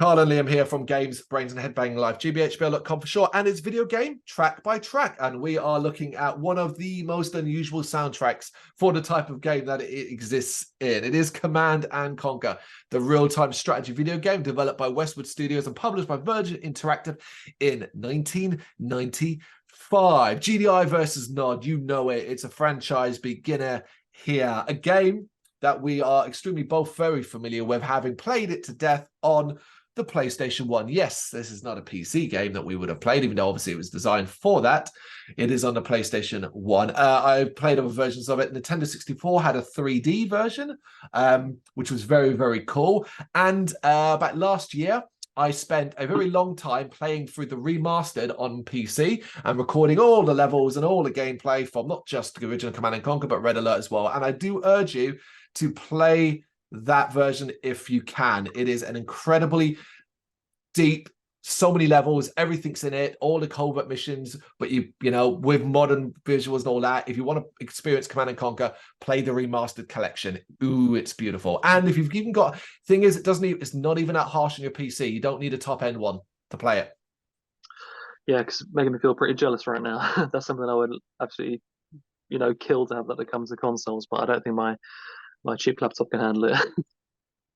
Carl and Liam here from Games, Brains and Head-Banging Life, gbhblofficial for short, and it's video game track by track. And we are looking at one of the most unusual soundtracks for the type of game that it exists in. It is Command and Conquer, the real-time strategy video game developed by Westwood Studios and published by Virgin Interactive in 1995. GDI versus Nod, you know it. It's a franchise beginner here. A game that we are extremely both very familiar with, having played it to death on the PlayStation 1. Yes, this is not a PC game that we would have played, even though obviously it was designed for that. It is on the PlayStation 1. I played other versions of it. Nintendo 64 had a 3D version, which was very, very cool. And about last year, I spent a very long time playing through the remastered on PC and recording all the levels and all the gameplay from not just the original Command & Conquer, but Red Alert as well. And I do urge you to play that version if you can. It is an incredibly deep, so many levels, everything's in it, all the covert missions, but you know, with modern visuals and all that, if you want to experience Command & Conquer, play the remastered collection. Ooh, it's beautiful. And if you've even got, thing is, it's not even that harsh on your PC. You don't need a top end one to play it. Yeah, because making me feel pretty jealous right now. That's something I would absolutely, kill to have that comes to consoles, but I don't think my cheap laptop can handle it.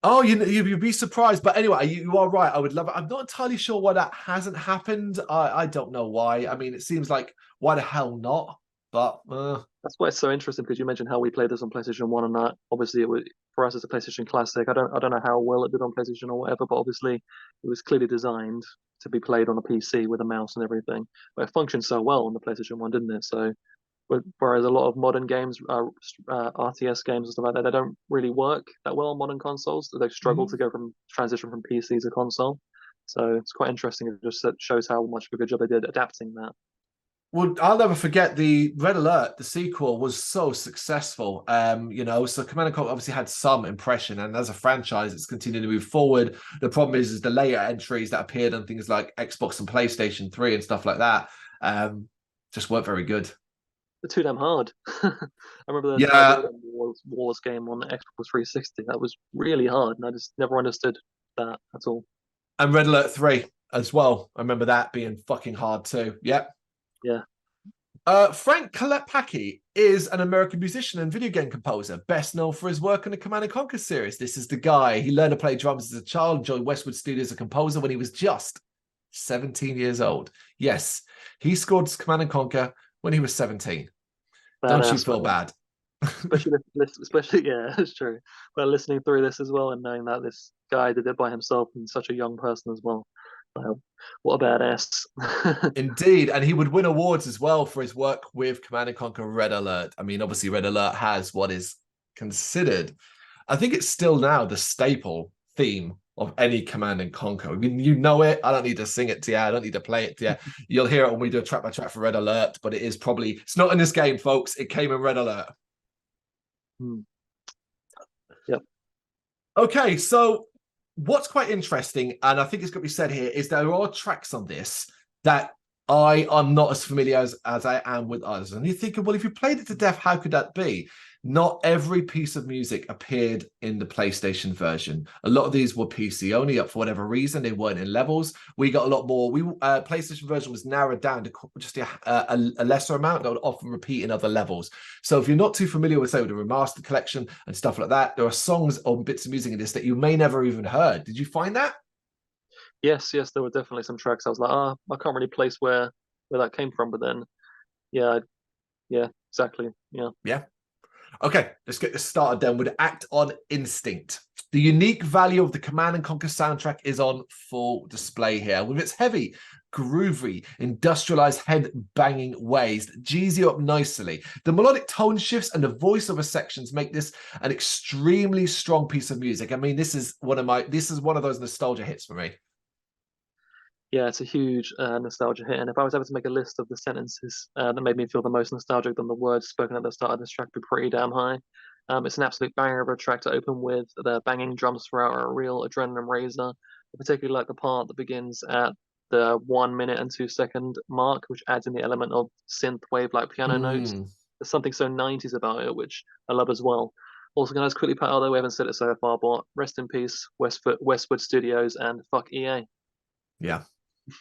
Oh, you'd be surprised. But anyway, you are right. I would love it. I'm not entirely sure why that hasn't happened. I don't know why. I mean, it seems like, why the hell not? But That's why it's so interesting, because you mentioned how we played this on PlayStation 1 and that. Obviously, it was, for us, it's a PlayStation classic. I don't know how well it did on PlayStation or whatever, but obviously it was clearly designed to be played on a PC with a mouse and everything. But it functioned so well on the PlayStation 1, didn't it? So whereas a lot of modern games, RTS games and stuff like that, they don't really work that well on modern consoles. They struggle to go from transition from PC to console. So it's quite interesting. It just shows how much of a good job they did adapting that. well, I'll never forget the Red Alert, the sequel was so successful. So Command & Conquer obviously had some impression, and as a franchise, it's continued to move forward. The problem is the later entries that appeared on things like Xbox and PlayStation 3 and stuff like that just weren't very good. They're too damn hard. I remember the Yeah, Tiberium Wars game on the Xbox 360. That was really hard, and I just never understood that at all. and Red Alert 3 as well. I remember that being fucking hard too. Yep. Yeah. Frank Kalepaki is an American musician and video game composer, best known for his work on the Command & Conquer series. This is the guy. He learned to play drums as a child and joined Westwood Studios as a composer when he was just 17 years old. Yes, he scored Command & Conquer when he was 17. Don't you Badass, feel man. bad? Especially, yeah, it's true. But listening through this as well and knowing that this guy did it by himself and such a young person as well. Wow, what a badass. Indeed, and he would win awards as well for his work with Command & Conquer Red Alert. I mean, obviously Red Alert has what is considered, I think it's still now the staple theme of any Command & Conquer. I mean, you know it. I don't need to sing it to you. I don't need to play it to you. You'll hear it when we do a track by track for Red Alert, but it is probably, it's not in this game, folks. It came in Red Alert. Yep. Okay, so what's quite interesting, and I think it's got to be said here, is there are tracks on this that I am not as familiar as I am with others. And you're thinking, well, if you played it to death, how could that be? Not every piece of music appeared in the PlayStation version. A lot of these were PC only, for whatever reason. They weren't in levels. We got a lot more. PlayStation version was narrowed down to just a lesser amount that would often repeat in other levels. So if you're not too familiar with, say, with the remastered collection and stuff like that, there are songs or bits of music in this that you may never even heard. Did you find that? Yes, there were definitely some tracks I was like, I can't really place where that came from, but then yeah, yeah, exactly. Yeah. Yeah. Okay, let's get this started then with Act on Instinct. The unique value of the Command & Conquer soundtrack is on full display here. With its heavy, groovy, industrialized head-banging ways that G's you up nicely. The melodic tone shifts and the voiceover sections make this an extremely strong piece of music. I mean, this is one of those nostalgia hits for me. Yeah, it's a huge nostalgia hit. And if I was ever to make a list of the sentences that made me feel the most nostalgic, then the words spoken at the start of this track would be pretty damn high. It's an absolute banger of a track to open with. The banging drums throughout are a real adrenaline raiser. I particularly like the part that begins at the 1 minute and 2 second mark, which adds in the element of synth wave like piano notes. There's something so 90s about it, which I love as well. Also, can I just quickly put out there, we haven't said it so far, but rest in peace, Westwood Studios, and fuck EA. Yeah.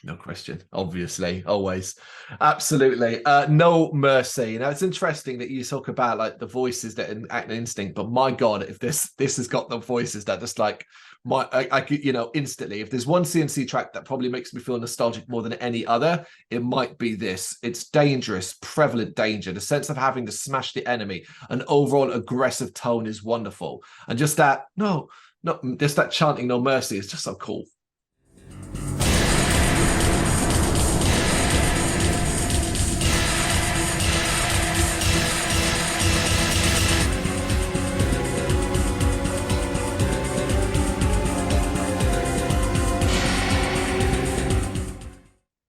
No question. Obviously, always, absolutely. No mercy. Now it's interesting that you talk about like the voices that act in instinct, but my God, if this has got the voices that just like I could, you know, instantly. If there's one CNC track that probably makes me feel nostalgic more than any other, it might be this. It's dangerous, prevalent danger. The sense of having to smash the enemy, an overall aggressive tone is wonderful, and just that just that chanting no mercy is just so cool.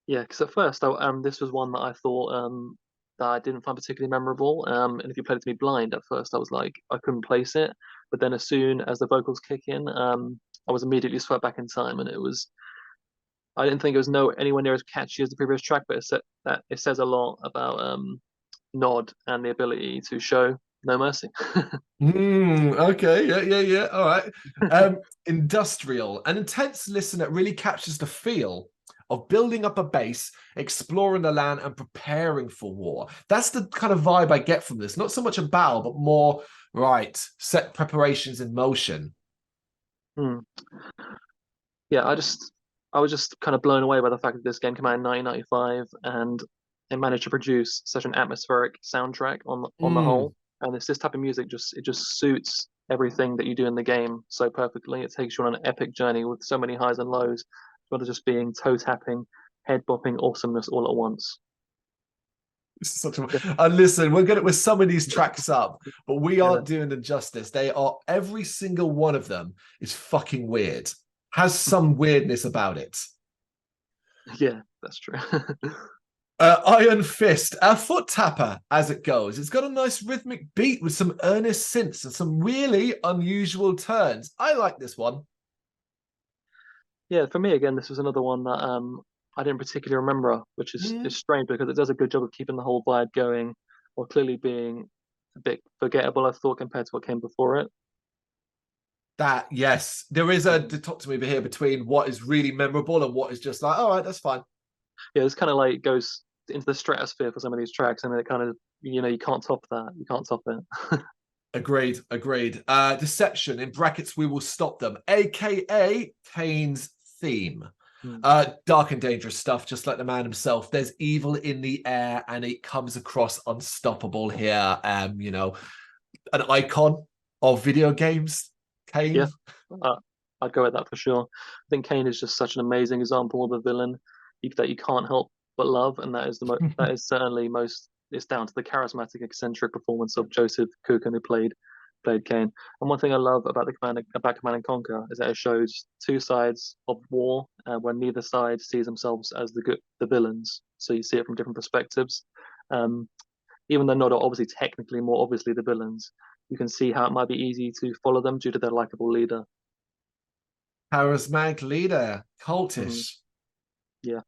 Yeah, because at first, this was one that I thought that I didn't find particularly memorable. And if you played it to me blind, at first I was like, I couldn't place it. But then as soon as the vocals kick in, I was immediately swept back in time, and it was. I didn't think it was no anywhere near as catchy as the previous track, but it says a lot about Nod and the ability to show no mercy. Okay, yeah. All right. Industrial, an intense listen that really captures the feel of building up a base, exploring the land, and preparing for war. That's the kind of vibe I get from this. Not so much a battle, but more, right, set preparations in motion. Hmm. Yeah, I was just kind of blown away by the fact that this game came out in 1995 and it managed to produce such an atmospheric soundtrack on the Mm. whole. And it's this type of music just suits everything that you do in the game so perfectly. It takes you on an epic journey with so many highs and lows, as well as just being toe tapping, head bopping awesomeness all at once. This is such a Yeah, and listen, we're summing these tracks up, but we yeah, aren't doing them justice. They are every single one of them is fucking weird. Has some weirdness about it. yeah, that's true. Iron Fist, a foot tapper as it goes. It's got a nice rhythmic beat with some earnest synths and some really unusual turns. I like this one. Yeah, for me again, this was another one that I didn't particularly remember, which is Mm. strange because it does a good job of keeping the whole vibe going, while clearly being a bit forgettable, I thought, compared to what came before it. That, yes, there is a Mm. dichotomy here between what is really memorable and what is just like, all right, that's fine. Yeah, it's kind of like goes into the stratosphere for some of these tracks, and then it kind of you can't top that. You can't top it. Agreed, agreed. Deception, in brackets, we will stop them, aka Kane's theme. Mm. Dark and dangerous stuff, just like the man himself. There's evil in the air, and it comes across unstoppable here. An icon of video games, Yeah, Kane. uh, I'd go with that for sure. I think Kane is just such an amazing example of a villain that you can't help but love, and that is certainly most. It's down to the charismatic, eccentric performance of Joseph Kuken, who played Kane. And one thing I love about Command and Conquer is that it shows two sides of war, where neither side sees themselves as the villains. So you see it from different perspectives. Um, Even though not obviously technically more obviously the villains, you can see how it might be easy to follow them due to their likable leader. Charismatic leader, Mm, cultish. yeah.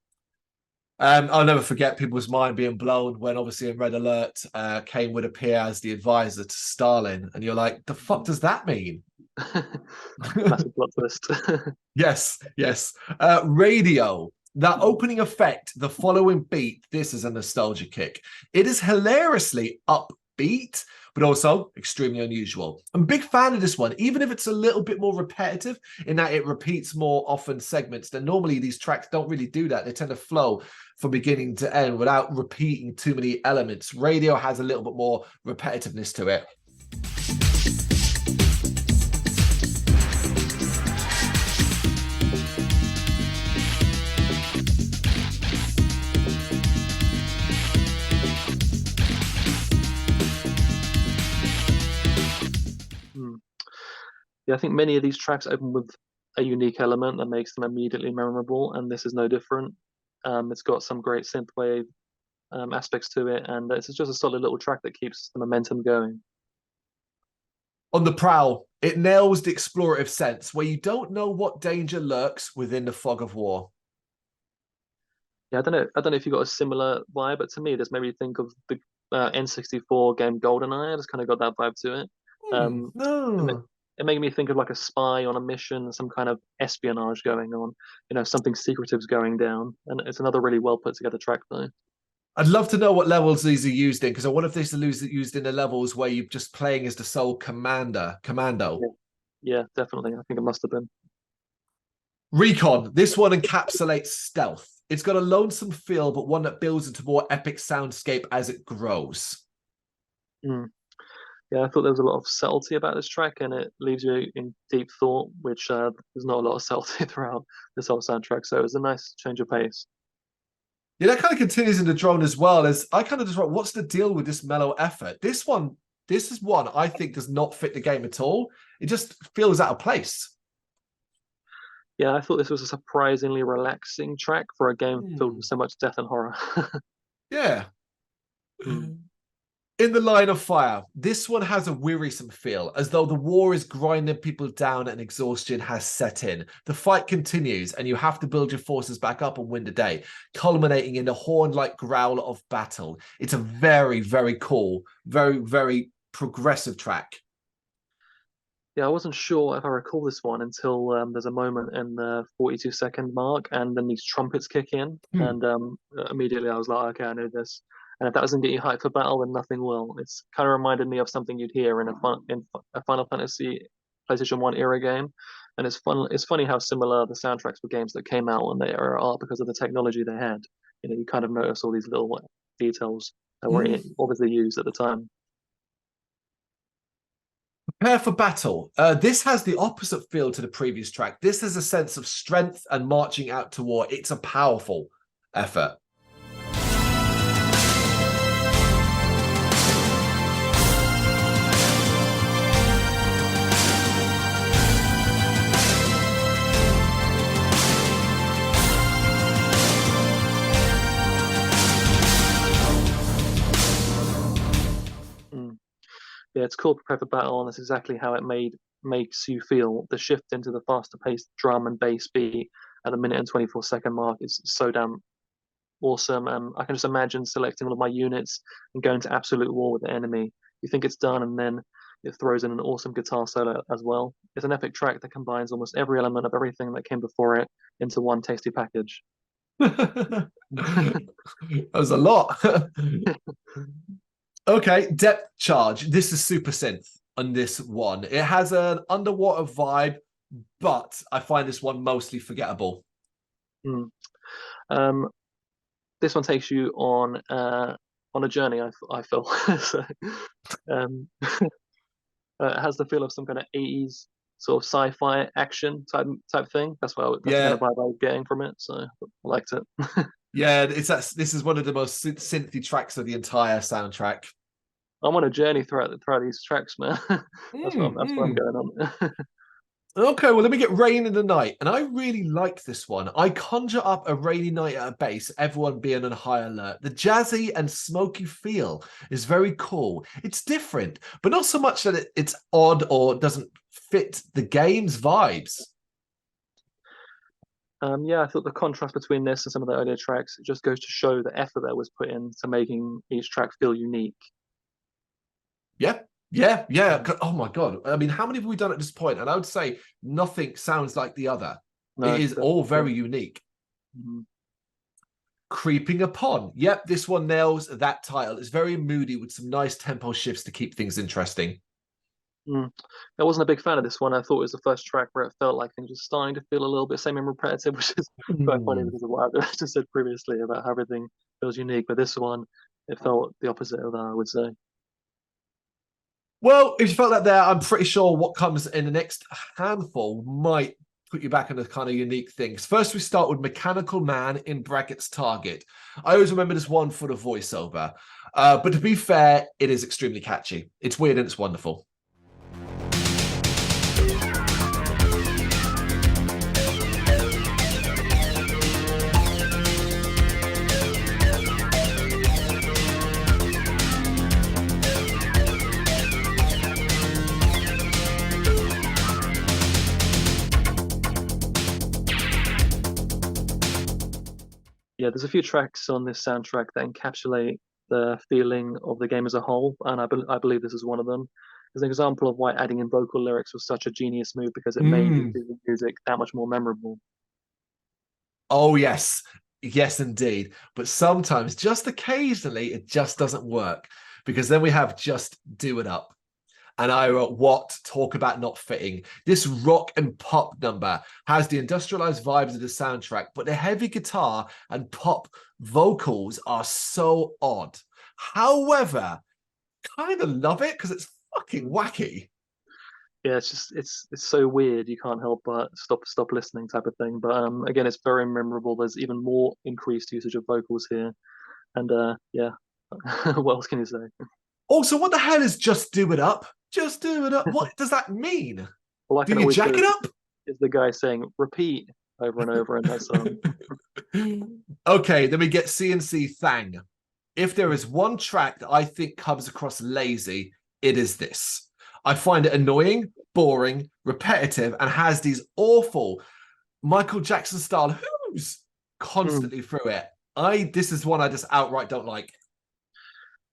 I'll never forget people's mind being blown when, obviously, in Red Alert, Kane would appear as the advisor to Stalin, and you're like, the fuck does that mean? Massive plot twist. Yes. Radio. That opening effect, the following beat, this is a nostalgia kick. It is hilariously upbeat, but also extremely unusual. I'm a big fan of this one, even if it's a little bit more repetitive in that it repeats more often segments. Then normally these tracks don't really do that. They tend to flow from beginning to end without repeating too many elements. Radio has a little bit more repetitiveness to it. Mm. Yeah, I think many of these tracks open with a unique element that makes them immediately memorable, and this is no different. It's got some great synthwave aspects to it, and it's just a solid little track that keeps the momentum going. On the prowl, it nails the explorative sense where you don't know what danger lurks within the fog of war. Yeah, I don't know if you got a similar vibe, but to me, this made me think of the N64 game GoldenEye. I just kind of got that vibe to it. Um, it, ma- No. it made me think of like a spy on a mission, some kind of espionage going on, something secretive's going down. And it's another really well put together track though. I'd love to know what levels these are used in, because I wonder if these are used in the levels where you're just playing as the sole commando. Yeah, yeah, definitely. I think it must have been. Recon. This one encapsulates stealth. It's got a lonesome feel, but one that builds into more epic soundscape as it grows. Mm. Yeah, I thought there was a lot of subtlety about this track, and it leaves you in deep thought, which there's not a lot of subtlety throughout this whole soundtrack. So it was a nice change of pace. Yeah, that kind of continues in the drone as well. As I kind of just wrote, what's the deal with this mellow effort? This is one I think does not fit the game at all. It just feels out of place. Yeah, I thought this was a surprisingly relaxing track for a game filled with so much death and horror. Yeah. Mm. In the Line of Fire, this one has a wearisome feel, as though the war is grinding people down and exhaustion has set in. The fight continues, and you have to build your forces back up and win the day, culminating in a horn-like growl of battle. It's a very, very cool, very, very progressive track. Yeah, I wasn't sure if I recall this one until there's a moment in the 42-second mark, and then these trumpets kick in, and immediately I was like, okay, I know this. And if that doesn't get you hyped for battle, then nothing will. It's kind of reminded me of something you'd hear in a Final Fantasy PlayStation 1 era game, and it's fun. It's funny how similar the soundtracks for games that came out when they are because of the technology they had. You kind of notice all these little details that were obviously used at the time. Prepare for battle. This has the opposite feel to the previous track. This has a sense of strength and marching out to war. It's a powerful effort. Yeah, it's called Prepare for Battle, and that's exactly how it makes you feel. The shift into the faster paced drum and bass beat at the minute and 24-second mark is so damn awesome. I can just imagine selecting all of my units and going to absolute war with the enemy. You think it's done, and then it throws in an awesome guitar solo as well. It's an epic track that combines almost every element of everything that came before it into one tasty package. That was a lot. Okay, Depth Charge. This is super synth on this one. It has an underwater vibe, but I find this one mostly forgettable. Mm. This one takes you on a journey. I feel so. Um, it has the feel of some kind of 80s sort of sci-fi action type thing. That's the kind of vibe I was getting from it. So I liked it. Yeah, this is one of the most synthy tracks of the entire soundtrack. I'm on a journey throughout these tracks, man. That's what I'm going on. Okay, well, let me get Rain in the Night. And I really like this one. I conjure up a rainy night at a base, everyone being on high alert. The jazzy and smoky feel is very cool. It's different, but not so much that it's odd or doesn't fit the game's vibes. Yeah, I thought the contrast between this and some of the earlier tracks, it just goes to show the effort that was put into making each track feel unique. Yeah, yeah. Oh my God. I mean, how many have we done at this point? And I would say nothing sounds like the other. No, it is all very unique. Mm-hmm. Creeping Upon. Yep, this one nails that title. It's very moody with some nice tempo shifts to keep things interesting. I wasn't a big fan of this one. I thought it was the first track where it felt like things were starting to feel a little bit same and repetitive, which is quite funny because of what I just said previously about how everything feels unique. But this one, it felt the opposite of that, I would say. Well, if you felt that there, I'm pretty sure what comes in the next handful might put you back on the kind of unique things. First, we start with Mechanical Man in brackets Target. I always remember this one for the voiceover. But to be fair, it is extremely catchy. It's weird and it's wonderful. Yeah, there's a few tracks on this soundtrack that encapsulate the feeling of the game as a whole, and I believe this is one of them. is an example of why adding in vocal lyrics was such a genius move because it made Mm. the music that much more memorable. Oh, yes. Yes, indeed. But sometimes, just occasionally, it just doesn't work because then we have Just Do It Up. And I wrote, what? Talk about not fitting. This rock and pop number has the industrialized vibes of the soundtrack, but the heavy guitar and pop vocals are so odd. However, kind of love it because it's fucking wacky. Yeah, it's just it's so weird you can't help but stop listening type of thing. But again, it's very memorable. There's even more increased usage of vocals here, and yeah, what else can you say? Also, what the hell is Just Do It Up? Just do it up. What does that mean? All I Do can you always jack hear it up? is the guy saying "repeat" over and over in that song. Okay, then we get CNC Thang. If there is one track that I think comes across lazy, it is this. I find it annoying, boring, repetitive, and has these awful Michael Jackson style who's Hmm. constantly through it. This is one I just outright don't like.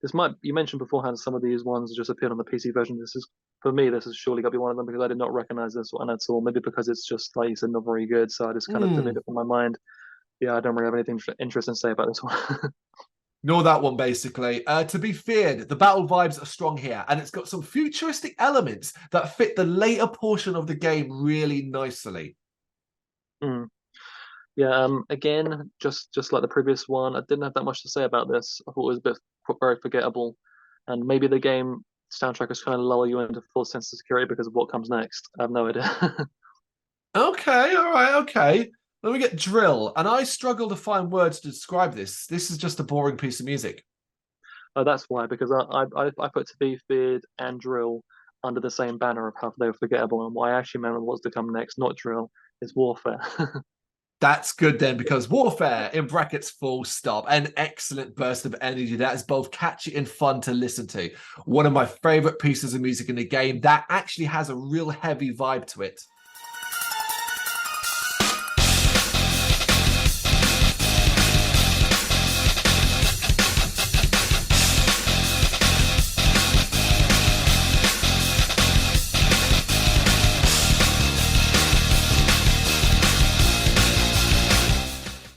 This might you mentioned beforehand some of these ones just appeared on the PC version. This is for me. This has surely got to be one of them because I did not recognize this one at all. Maybe because it's just like you said, not very good. So I just kind of deleted it from my mind. Yeah, I don't really have anything interesting to say about this one. Nor that one, basically. To be feared, the battle vibes are strong here, and it's got some futuristic elements that fit the later portion of the game really nicely. Hmm. Yeah, again, just like the previous one, I didn't have that much to say about this. I thought it was a bit very forgettable, and maybe the game soundtrack is trying to lull you into full sense of security because of what comes next. I have no idea. Okay, all right, okay. Then we get drill, and I struggle to find words to describe this. This is just a boring piece of music. Oh, that's why, because I put To Be Feared and Drill under the same banner of how they were forgettable, and what I actually meant what's to come next, not Drill, is Warfare. That's good then, because Warfare, in brackets, full stop. An excellent burst of energy that is both catchy and fun to listen to. One of my favorite pieces of music in the game that actually has a real heavy vibe to it.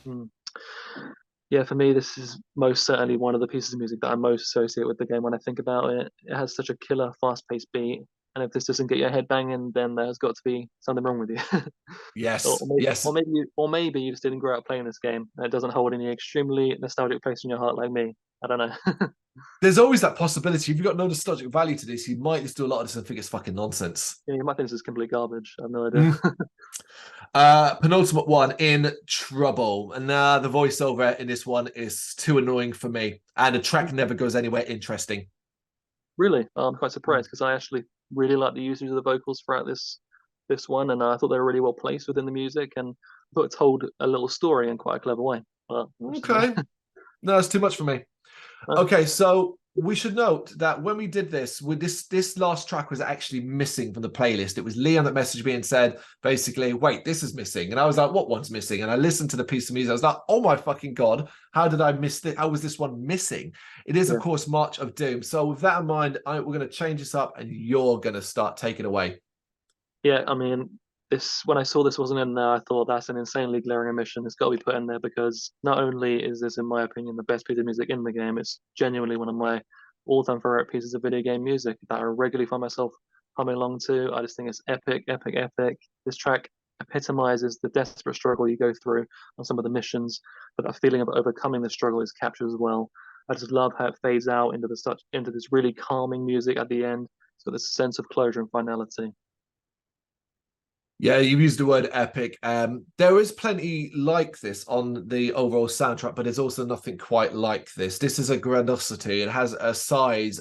Hmm. Yeah, for me, this is most certainly one of the pieces of music that I most associate with the game when I think about it. It has such a killer, fast-paced beat, and if this doesn't get your head banging, then there's got to be something wrong with you. or, Yes, or maybe, yes. or maybe you just didn't grow up playing this game, and it doesn't hold any extremely nostalgic place in your heart like me. I don't know. There's always that possibility. If you've got no nostalgic value to this, you might just do a lot of this and think it's fucking nonsense. Yeah, you might think this is complete garbage. I have no idea. Mm. Penultimate one, In Trouble. And the voiceover in this one is too annoying for me. And the track never goes anywhere interesting. Really, I'm quite Mm. surprised because I actually really like the usage of the vocals throughout this one, and I thought they were really well placed within the music, and I thought it told a little story in quite a clever way. But which is Okay. No, it's too much for me. Okay, so we should note that when we did this, with this last track was actually missing from the playlist. It was Leon that messaged me and said, basically, wait, this is missing. And I was like, what one's missing? And I listened to the piece of music. I was like, oh my fucking God, how did I miss this? How was this one missing? It is, of yeah, course, March of Doom. So with that in mind, we're going to change this up and you're going to start taking away. yeah. I mean, this when I saw this wasn't in there, I thought that's an insanely glaring omission. It's got to be put in there because not only is this, in my opinion, the best piece of music in the game, it's genuinely one of my all-time favorite pieces of video game music that I regularly find myself humming along to. I just think it's epic, epic, epic. This track epitomizes the desperate struggle you go through on some of the missions, but that feeling of overcoming the struggle is captured as well. I just love how it fades out into this really calming music at the end. It's got this sense of closure and finality. Yeah, you used the word epic. There is plenty like this on the overall soundtrack, but there's also nothing quite like this. This is a grandiosity. It has a size,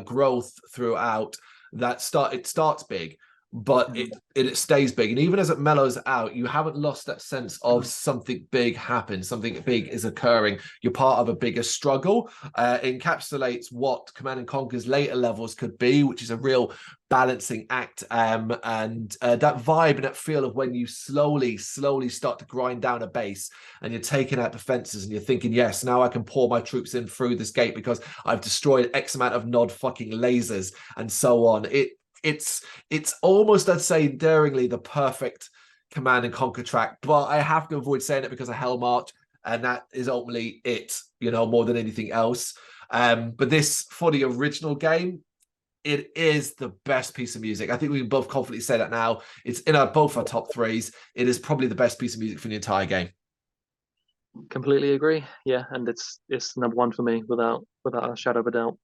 growth throughout. It starts big, but it stays big. And even as it mellows out, you haven't lost that sense of something big happened, something big is occurring. You're part of a bigger struggle. It encapsulates what Command and Conquer's later levels could be, which is a real balancing act, and that vibe and that feel of when you slowly start to grind down a base and you're taking out defenses and you're thinking, yes, now I can pour my troops in through this gate because I've destroyed X amount of nod fucking lasers and so on. It's almost, I'd say, daringly the perfect Command and Conquer track, but I have to avoid saying it because of Hell March, and that is ultimately it, you know, more than anything else. But this, for the original game, it is the best piece of music. I think we can both confidently say that now. It's in both our top threes. It is probably the best piece of music for the entire game. Completely agree. Yeah, and it's number one for me without a shadow of a doubt.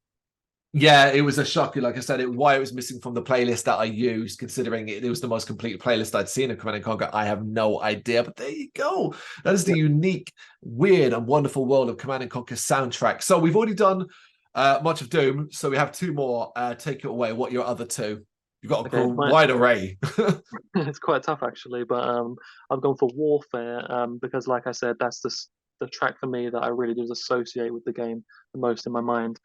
Yeah, it was a shocker. Like I said, why it was missing from the playlist that I used, considering it was the most complete playlist I'd seen of Command & Conquer, I have no idea. But there you go. That is the unique, weird, and wonderful world of Command & Conquer soundtrack. So we've already done much of Doom, so we have two more. Take it away. What are your other two? You've got a wide array. It's quite tough, actually, but I've gone for Warfare because, like I said, that's the track for me that I really do associate with the game the most in my mind.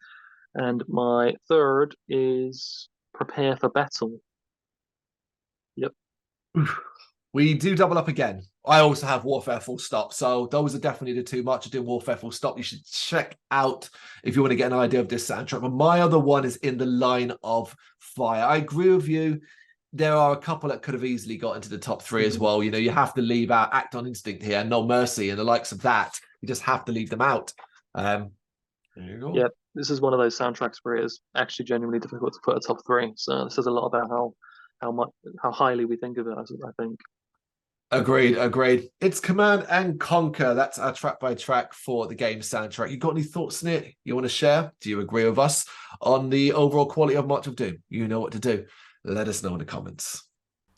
And my third is Prepare for Battle. Yep. We do double up again. I also have Warfare full stop. So those are definitely the two. Much ado, Warfare full stop. You should check out if you want to get an idea of this soundtrack. But my other one is in the line of fire. I agree with you. There are a couple that could have easily got into the top three as well. You know, you have to leave out Act on Instinct here, No Mercy, and the likes of that. You just have to leave them out. There you go. Yeah, this is one of those soundtracks where it is actually genuinely difficult to put a top three. So this says a lot about how highly we think of it, I think. Agreed. It's Command and Conquer. That's our track by track for the game soundtrack. You got any thoughts on it you want to share? Do you agree with us on the overall quality of March of Doom? You know what to do. Let us know in the comments.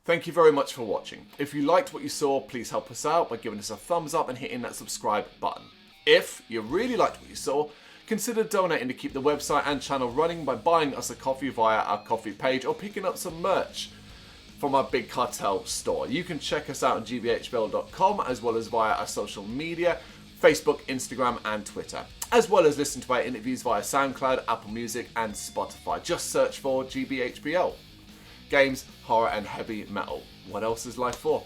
Thank you very much for watching. If you liked what you saw, please help us out by giving us a thumbs up and hitting that subscribe button. If you really liked what you saw, consider donating to keep the website and channel running by buying us a coffee via our coffee page or picking up some merch from our Big Cartel store. You can check us out on gbhbl.com as well as via our social media, Facebook, Instagram and Twitter, as well as listen to our interviews via SoundCloud, Apple Music and Spotify. Just search for GBHBL. Games, horror and heavy metal. What else is life for?